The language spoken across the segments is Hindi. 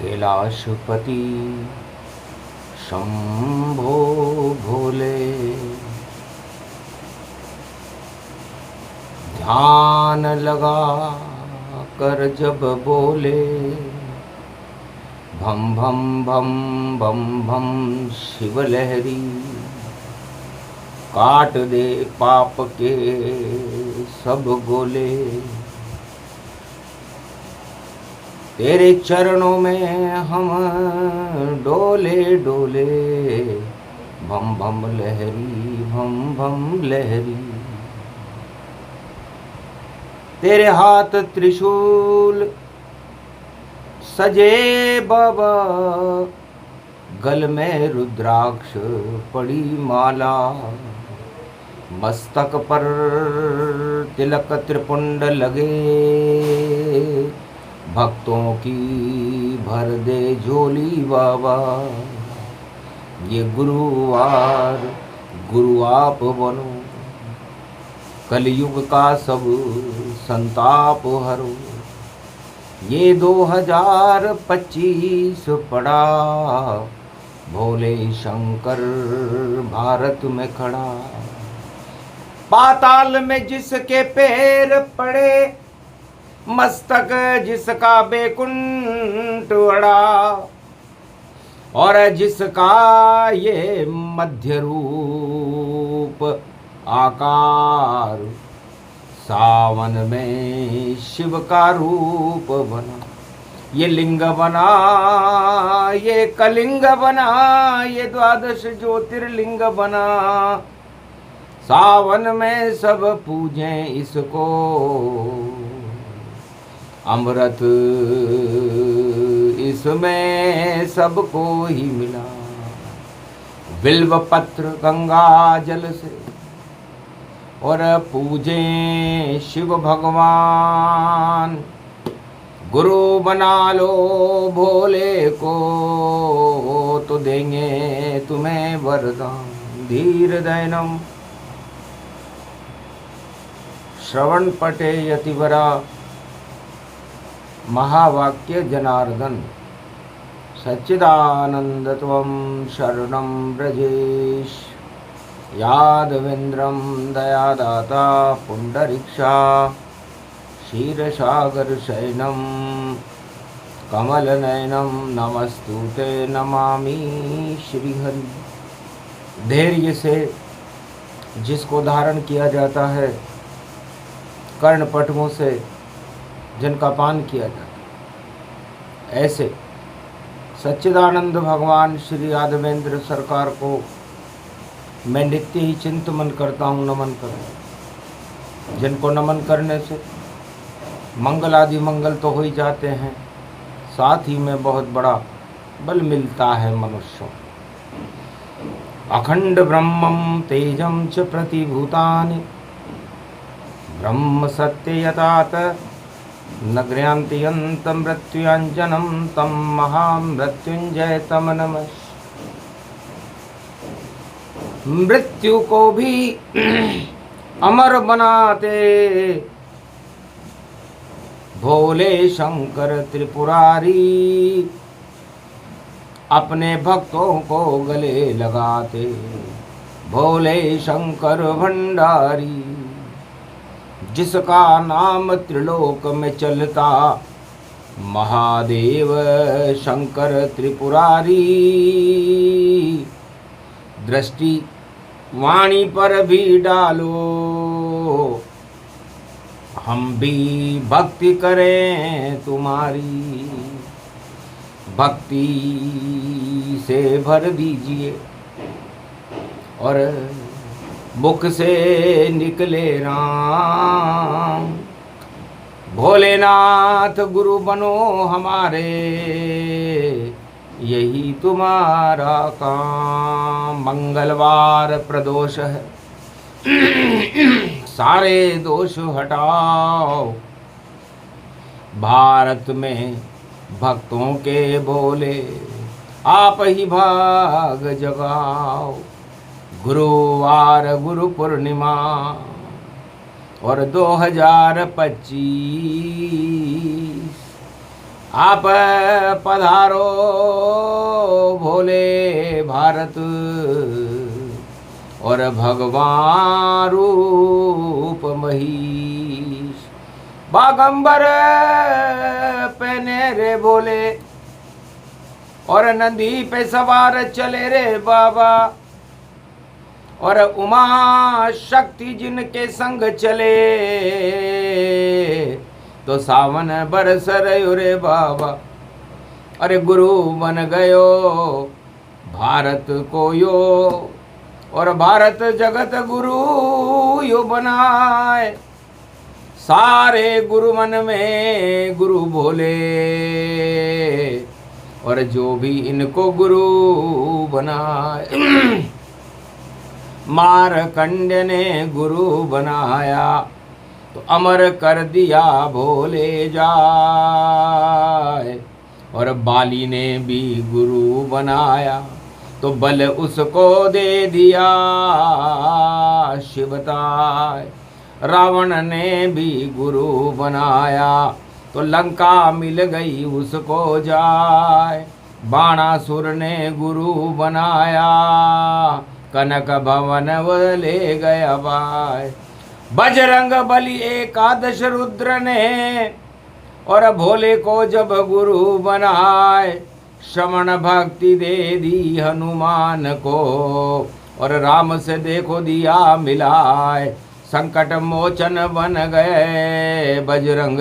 कैलाशपति शंभो भोले। ध्यान लगा कर जब बोले भम भम भम भम भम शिव लहरी, काट दे पाप के सब गोले। तेरे चरणों में हम डोले डोले भम भम लहरी भम भम लहरी। तेरे हाथ त्रिशूल सजे बाबा, गल में रुद्राक्ष पड़ी माला, मस्तक पर तिलक त्रिपुंड लगे, भक्तों की भर दे झोली बाबा। ये गुरुवार गुरु आप बनो, कलयुग का सब संताप हरो। ये 2025 पड़ा भोले शंकर भारत में खड़ा। पाताल में जिसके पैर पड़े, मस्तक जिसका बैकुंठ अड़ा, और जिसका ये मध्य रूप आकार, सावन में शिव का रूप बना। ये लिंग बना, ये कलिंग बना, ये 12 ज्योतिर्लिंग बना। सावन में सब पूजें इसको, अमृत इसमें सबको ही मिला। बिल्व पत्र गंगा जल से और पूजें शिव भगवान। गुरु बना लो भोले को, तो देंगे तुम्हें वरदान। धीर दैनम श्रवण पटे यतिवरा, महावाक्य जनार्दन। सच्चिदानंद त्वं शरणं ब्रजेश, यादवेन्द्रं दयादाता पुंडरीक्षा। क्षीरसागर शयनं कमलनयनं नमस्तुते नमामि श्रीहरि। धैर्य से जिसको धारण किया जाता है, कर्णपटुओं से जिनका पान किया जाता है, ऐसे सच्चिदानंद भगवान श्री यादवेंद्र सरकार को मैं नित्य ही चिंतन करता हूँ, नमन करता। जिनको नमन करने से मंगल आदि मंगल तो हो ही जाते हैं, साथ ही में बहुत बड़ा बल मिलता है मनुष्यों। अखंड ब्रह्मं तेजं च प्रतिभूतानि, ब्रह्म सत्य यतात न गृह्णन्ति यन्तं मृत्युञ्जनं तं महामृत्युंजय तम नमः। मृत्यु को भी अमर बनाते भोले शंकर त्रिपुरारी, अपने भक्तों को गले लगाते भोले शंकर भंडारी। जिसका नाम त्रिलोक में चलता, महादेव शंकर त्रिपुरारी। दृष्टि वाणी पर भी डालो, हम भी भक्ति करें तुम्हारी। भक्ति से भर दीजिए और मुख से निकले राम। भोलेनाथ गुरु बनो हमारे, यही तुम्हारा काम। मंगलवार प्रदोष है, सारे दोष हटाओ। भारत में भक्तों के बोले आप ही भाग जगाओ। गुरुवार गुरु पूर्णिमा और 2025 आप पधारो भोले भारत, और भगवान रूप महीश। बागंबर पहने रे भोले, और नंदी पे सवार चले रे बाबा, और उमा शक्ति जिनके संग चले, तो सावन बरस रयो रे बाबा। अरे गुरु बन गयो भारत को यो, और भारत जगत गुरु यो बनाए। सारे गुरु मन में गुरु भोले, और जो भी इनको गुरु बनाए। मारकंड ने गुरु बनाया, तो अमर कर दिया भोले जाए। और बाली ने भी गुरु बनाया, तो बल उसको दे दिया शिवताय। रावण ने भी गुरु बनाया, तो लंका मिल गई उसको जाय। बाणासुर ने गुरु बनाया, कनक भवन वो ले गया बाय। बजरंग बली एकादश रुद्र ने, और भोले को जब गुरु बनाए। श्रवण भक्ति दे दी हनुमान को, और राम से देखो दिया मिलाए। संकट मोचन बन गए बजरंग,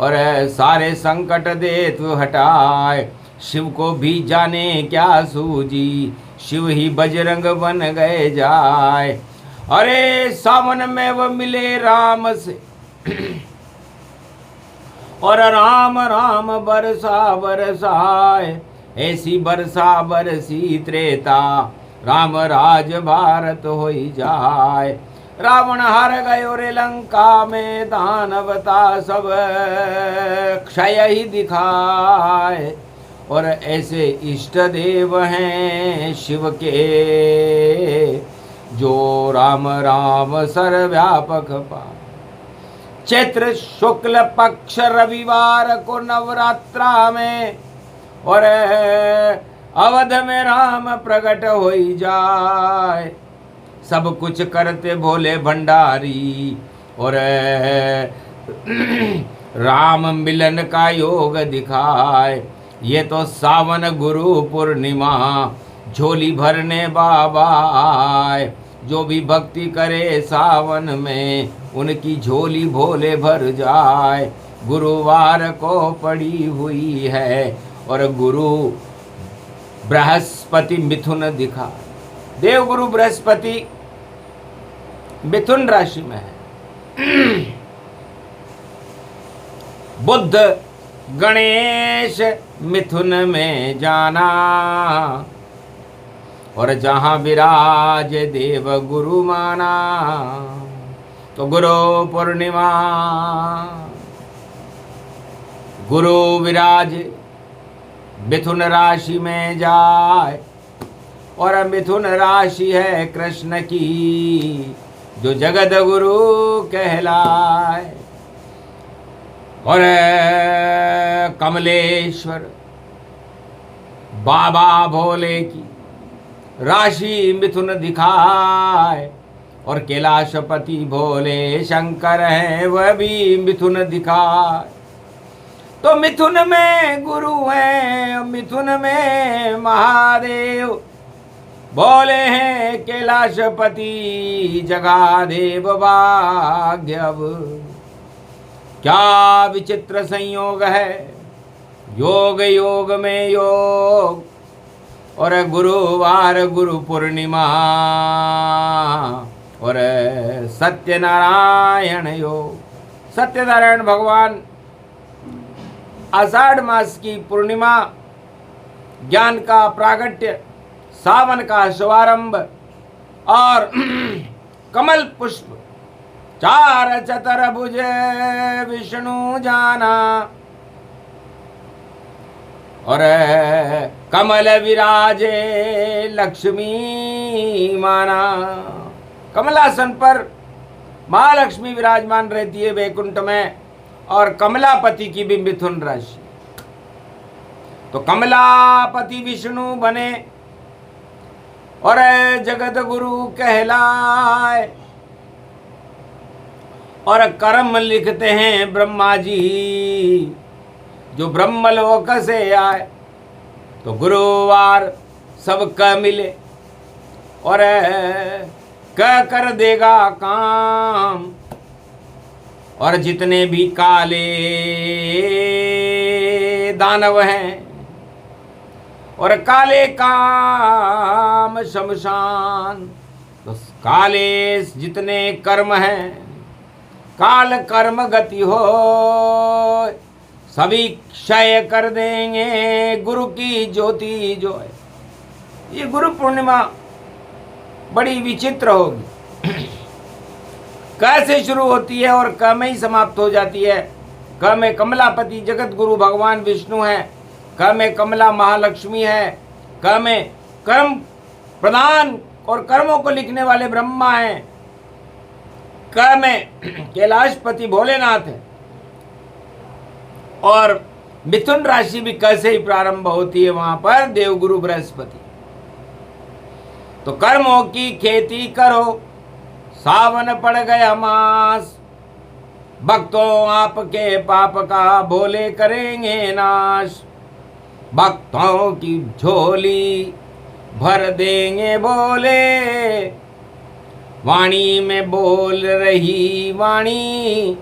और सारे संकट दे तू हटाए। शिव को भी जाने क्या सूझी, शिव ही बजरंग बन गए जाए। अरे सावन में वो मिले राम से, और राम राम बरसा बरसाए। ऐसी बरसा बरसी त्रेता, राम राज भारत होई जाए। रावण हार गयो रे लंका में, दानवता सब क्षय ही दिखाए। और ऐसे इष्ट देव हैं शिव के, जो राम राम सर्वव्यापक पाए। चैत्र शुक्ल पक्ष रविवार को नवरात्रा में, और अवध में राम प्रकट होई जाए। सब कुछ करते भोले भंडारी, और राम मिलन का योग दिखाए। ये तो सावन गुरु पूर्णिमा, झोली भरने बाबा आए। जो भी भक्ति करे सावन में, उनकी झोली भोले भर जाए। गुरुवार को पड़ी हुई है, और गुरु बृहस्पति मिथुन दिखा। देवगुरु बृहस्पति मिथुन राशि में है। बुध गणेश मिथुन में जाना, और जहाँ विराज देव गुरु माना। तो गुरु पूर्णिमा, गुरु विराज मिथुन राशि में जाए। और मिथुन राशि है कृष्ण की, जो जगत गुरु कहलाए। और कमलेश्वर बाबा भोले की राशि मिथुन दिखाए। और कैलाशपति भोले शंकर हैं, वह भी मिथुन दिखाए। तो मिथुन में गुरु हैं, मिथुन में महादेव भोले हैं। कैलाशपति जगादेव भाग्य। अब क्या विचित्र संयोग है, योग योग में योग। और गुरुवार गुरु पूर्णिमा, और सत्यनारायण योग। सत्यनारायण भगवान आषाढ़ मास की पूर्णिमा, ज्ञान का प्रागट्य, सावन का शुभारंभ, और कमल पुष्प चार चतुर्भुज विष्णु जाना। और कमल विराजे लक्ष्मी माना। कमलासन पर महालक्ष्मी विराजमान रहती है वैकुंठ में, और कमलापति की भी मिथुन राशि। तो कमलापति विष्णु बने और जगत गुरु कहलाए। और कर्म लिखते हैं ब्रह्मा जी, जो ब्रह्मलोक से आए। तो गुरुवार सबका मिले और कर देगा काम। और जितने भी काले दानव हैं और काले काम शमशान, तो काले जितने कर्म हैं काल कर्म गति हो, सभी क्षय कर देंगे गुरु की ज्योति जो है। ये गुरु पूर्णिमा बड़ी विचित्र होगी। कैसे शुरू होती है और क में ही समाप्त हो जाती है। क में कमलापति जगत गुरु भगवान विष्णु है, क में कमला महालक्ष्मी है, क में कर्म प्रधान और कर्मों को लिखने वाले ब्रह्मा हैं, क में कैलाशपति भोलेनाथ है। और मिथुन राशि भी क से ही प्रारंभ होती है, वहां पर देवगुरु बृहस्पति। तो कर्मों की खेती करो, सावन पड़ गया मास, भक्तों आपके पाप का भोले करेंगे नाश। भक्तों की झोली भर देंगे बोले, वाणी में बोल रही वाणी,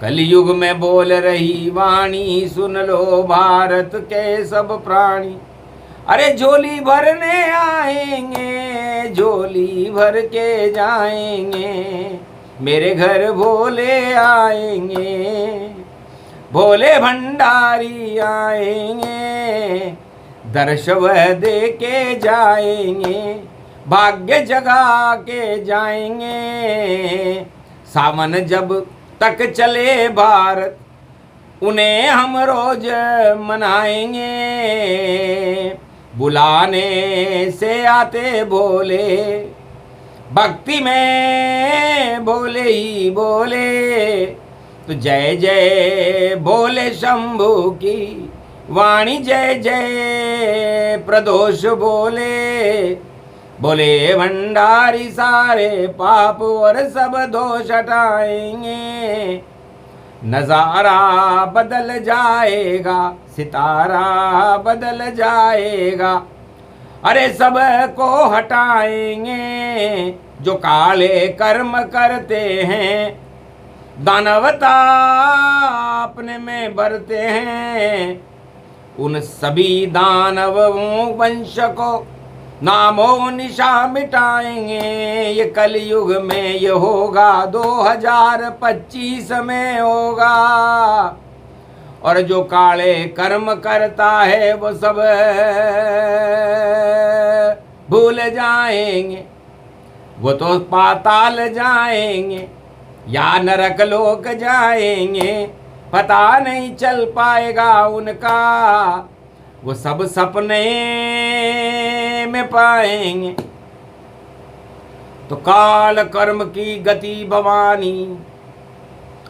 कलयुग में बोल रही वाणी, सुन लो भारत के सब प्राणी। अरे झोली भरने आएंगे, झोली भर के जाएंगे, मेरे घर भोले आएंगे, भोले भंडारी आएंगे, दर्श वह दे के जाएंगे, भाग्य जगा के जाएंगे। सावन जब तक चले भारत, उन्हें हम रोज मनाएंगे, बुलाने से आते भोले, भक्ति में भोले ही भोले। तो जय जय भोले शंभु की वाणी, जय जय प्रदोष बोले, बोले भंडारी सारे पाप और सब दोष हटाएंगे। नजारा बदल जाएगा, सितारा बदल जाएगा, अरे सब को हटाएंगे। जो काले कर्म करते हैं, दानवता अपने में भरते हैं, उन सभी दानवों वंश को नामो निशा मिटाएंगे। ये कलयुग में ये होगा, 2025 में होगा। और जो काले कर्म करता है वो सब भूल जाएंगे, वो तो पाताल जाएंगे या नरक लोक जाएंगे, पता नहीं चल पाएगा उनका, वो सब सपने में पाएंगे। तो काल कर्म की गति भवानी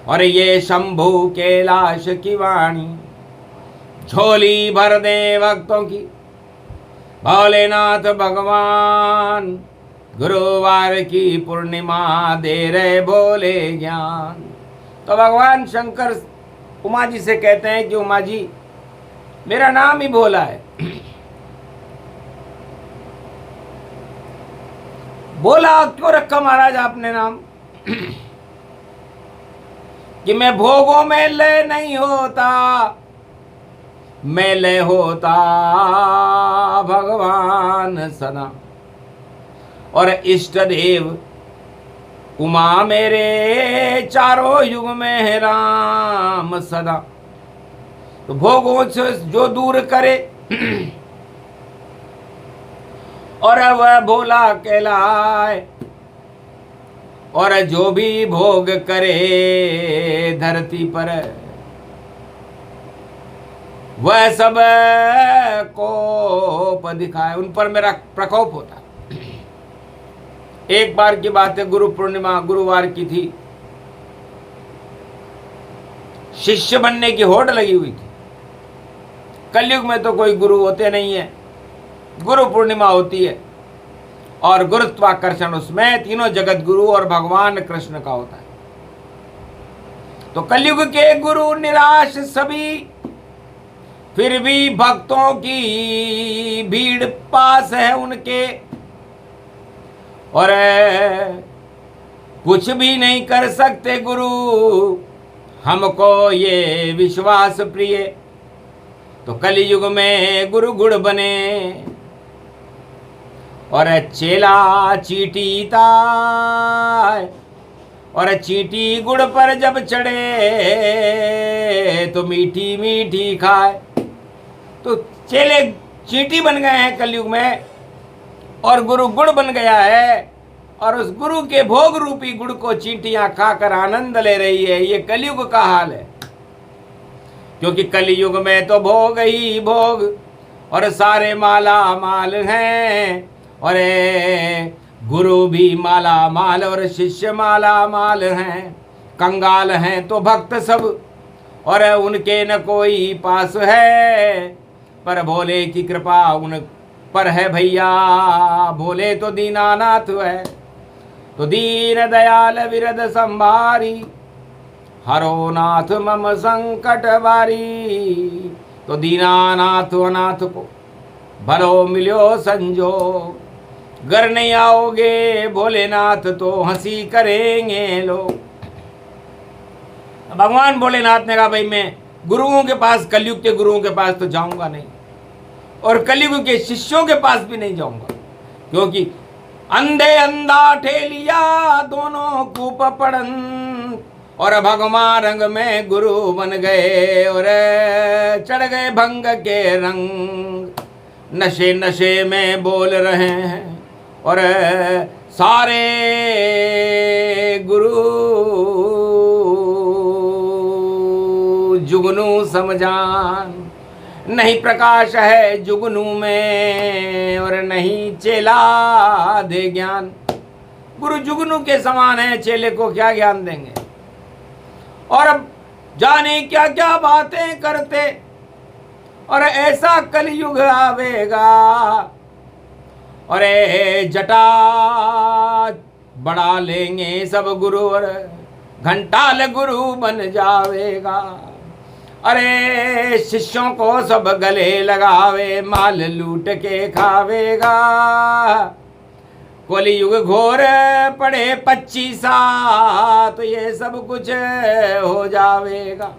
और ये शंभु कैलाश की वाणी, झोली भर दे भक्तों की भोलेनाथ भगवान। गुरुवार की पूर्णिमा दे रहे भोले ज्ञान। तो भगवान शंकर उमा जी से कहते हैं कि उमा जी, मेरा नाम ही भोला है, बोला क्यों रखा महाराज आपने नाम? कि मैं भोगों में लय नहीं होता, मैं लय होता भगवान सदा। और इष्ट देव उमा मेरे, चारों युग में है राम सदा। तो भोगों से जो दूर करे और वह भोला कहलाए, और जो भी भोग करे धरती पर, वह सब कोप दिखाए। उन पर मेरा प्रकोप होता। एक बार की बात है, गुरु पूर्णिमा गुरुवार की थी, शिष्य बनने की होड़ लगी हुई थी। कलयुग में तो कोई गुरु होते नहीं है, गुरु पूर्णिमा होती है और गुरुत्वाकर्षण उसमें तीनों जगत गुरु और भगवान कृष्ण का होता है। तो कलयुग के गुरु निराश सभी, फिर भी भक्तों की भीड़ पास है उनके, और कुछ भी नहीं कर सकते गुरु, हमको ये विश्वास प्रिय। तो कलयुग में गुरु गुड़ बने और चेला चींटी ताय, और चींटी गुड़ पर जब चढ़े तो मीठी मीठी खाए। तो चेले चींटी बन गए हैं कलयुग में और गुरु गुड़ बन गया है, और उस गुरु के भोग रूपी गुड़ को चींटियां खाकर आनंद ले रही है। ये कलयुग का हाल है, क्योंकि कलयुग में तो भोग ही भोग और सारे माला माल हैं, और गुरु भी माला माल और शिष्य माला माल हैं। कंगाल हैं तो भक्त सब, और उनके न कोई पास है, पर भोले की कृपा उन पर है भैया, भोले तो दीनानाथ है। तो दीन दयाल विरद संभारी, हरो नाथ मम संकट बारी। तो दीनानाथ अनाथ को भलो मिलो संजोग, घर नहीं आओगे भोलेनाथ तो हंसी करेंगे लोग। भगवान भोलेनाथ ने कहा भाई मैं गुरुओं के पास, कलयुग के गुरुओं के पास तो जाऊंगा नहीं, और कलयुग के शिष्यों के पास भी नहीं जाऊंगा, क्योंकि अंधे अंधा ठेलिया दोनों कूप पड़न, और भगवान रंग में गुरु बन गए और चढ़ गए भंग के रंग। नशे नशे में बोल रहे हैं और सारे गुरु जुगनू समझान, नहीं प्रकाश है जुगनू में और नहीं चेला दे ज्ञान। गुरु जुगनू के समान है, चेले को क्या ज्ञान देंगे। और अब जाने क्या क्या बातें करते, और ऐसा कलयुग आवेगा और जटा बढ़ा लेंगे सब गुरु और घंटाल गुरु बन जावेगा। अरे शिष्यों को सब गले लगावे, माल लूट के खावेगा। कलयुग घोर पड़े 25 तो ये सब कुछ हो जावेगा।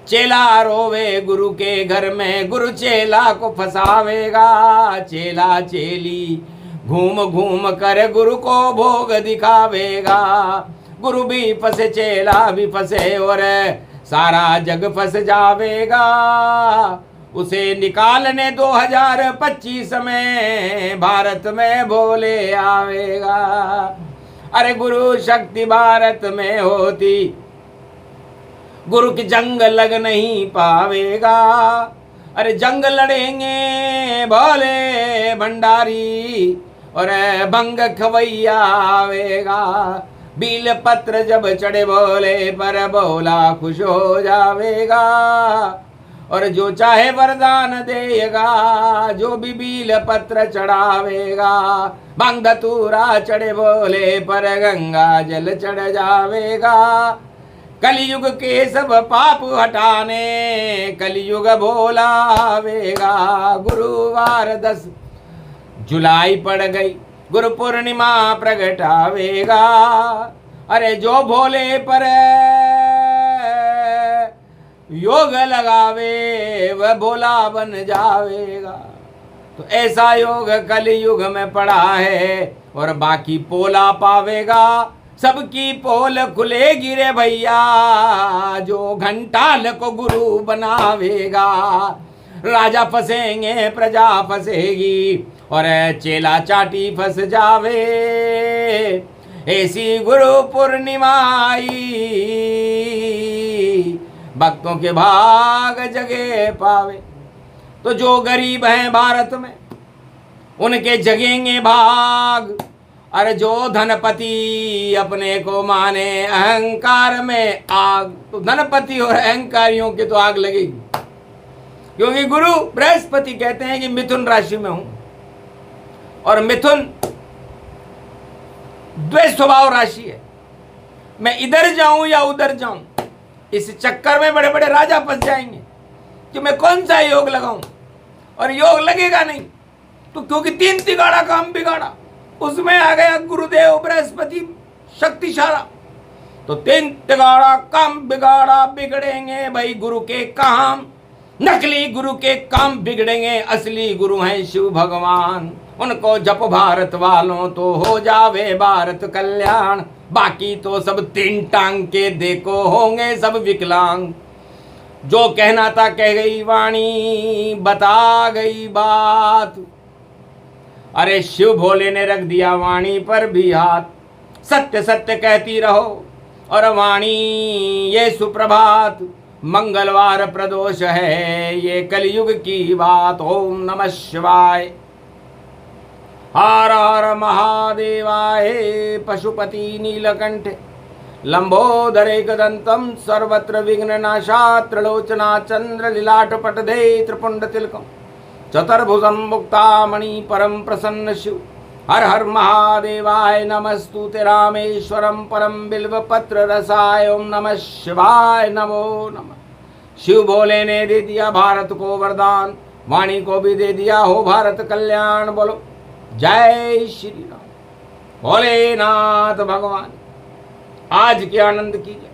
चेला रोवे गुरु के घर में, गुरु चेला को फंसावेगा। चेला चेली घूम घूम कर गुरु को भोग दिखावेगा। गुरु भी फंसे चेला भी फंसे और सारा जग फंस जावेगा। उसे निकालने 2025 में भारत में भोले आवेगा। अरे गुरु शक्ति भारत में होती, गुरु की जंग लग नहीं पावेगा। अरे जंग लड़ेंगे भोले भंडारी और भंग खवैया आवेगा। बील पत्र जब चढ़े भोले पर भोला खुश हो जावेगा। और जो चाहे वरदान देगा, जो भी बील पत्र चढ़ावेगा। भंग धतूरा चढ़े भोले पर गंगा जल चढ़ जावेगा। कलयुग के सब पाप हटाने कलयुग भोला आवेगा। गुरुवार 10 जुलाई पड़ गई, गुरु पूर्णिमा प्रगटावेगा। अरे जो भोले पर योग लगावे वह भोला बन जावेगा। तो ऐसा योग कलयुग में पड़ा है और बाकी पोला पावेगा। सबकी पोल खुलेगी रे भैया, जो घंटाल को गुरु बनावेगा। राजा फंसेंगे प्रजा फंसेगी और चेला चाटी फंस जावे। ऐसी गुरु पूर्णिमा आई, भक्तों के भाग जगे पावे। तो जो गरीब हैं भारत में उनके जगेंगे भाग। अरे जो धनपति अपने को माने अहंकार में आग, तो धनपति और अहंकारियों की तो आग लगेगी। क्योंकि गुरु बृहस्पति कहते हैं कि मिथुन राशि में हूं और मिथुन द्वेष स्वभाव राशि है। मैं इधर जाऊं या उधर जाऊं, इस चक्कर में बड़े बड़े राजा फंस जाएंगे कि मैं कौन सा योग लगाऊं, और योग लगेगा नहीं तो, क्योंकि 3 तिगाड़ा काम बिगाड़ा, उसमें आ गया गुरुदेव बृहस्पति शक्तिशाला। तो 3 तिगाड़ा काम बिगाड़ा, बिगड़ेंगे भाई गुरु के काम, नकली गुरु के काम बिगड़ेंगे, असली गुरु हैं शिव भगवान। उनको जप भारत वालों तो हो जावे भारत कल्याण, बाकी तो सब 3 टांग के देखो होंगे सब विकलांग। जो कहना था कह गई वाणी, बता गई बात, अरे शिव भोले ने रख दिया वाणी पर भी हाथ। सत्य सत्य कहती रहो और वाणी ये सुप्रभात, मंगलवार प्रदोष है ये कलयुग की बात। ओम नमः शिवाय। हर हर महादेवाय। पशुपति नीलकंठ लंबोदर एकदंतम सर्वत्र विघ्ननाशात् त्रिलोचना चंद्र लीलाटपटधे त्रिपुंड तिलकम चतुर्भुजं मुक्तामणि परम प्रसन्न शिव। हर हर महादेवाय। नमस्तुते रामेश्वरम परम बिल्वपत्र रसाय। ओम नमः शिवाय। नमो नमः। शिव भोले ने दे दिया भारत को वरदान, वाणी को भी दे दिया हो भारत कल्याण। बोलो जय श्री राम। भोलेनाथ भगवान आज के आनंद कीजिए।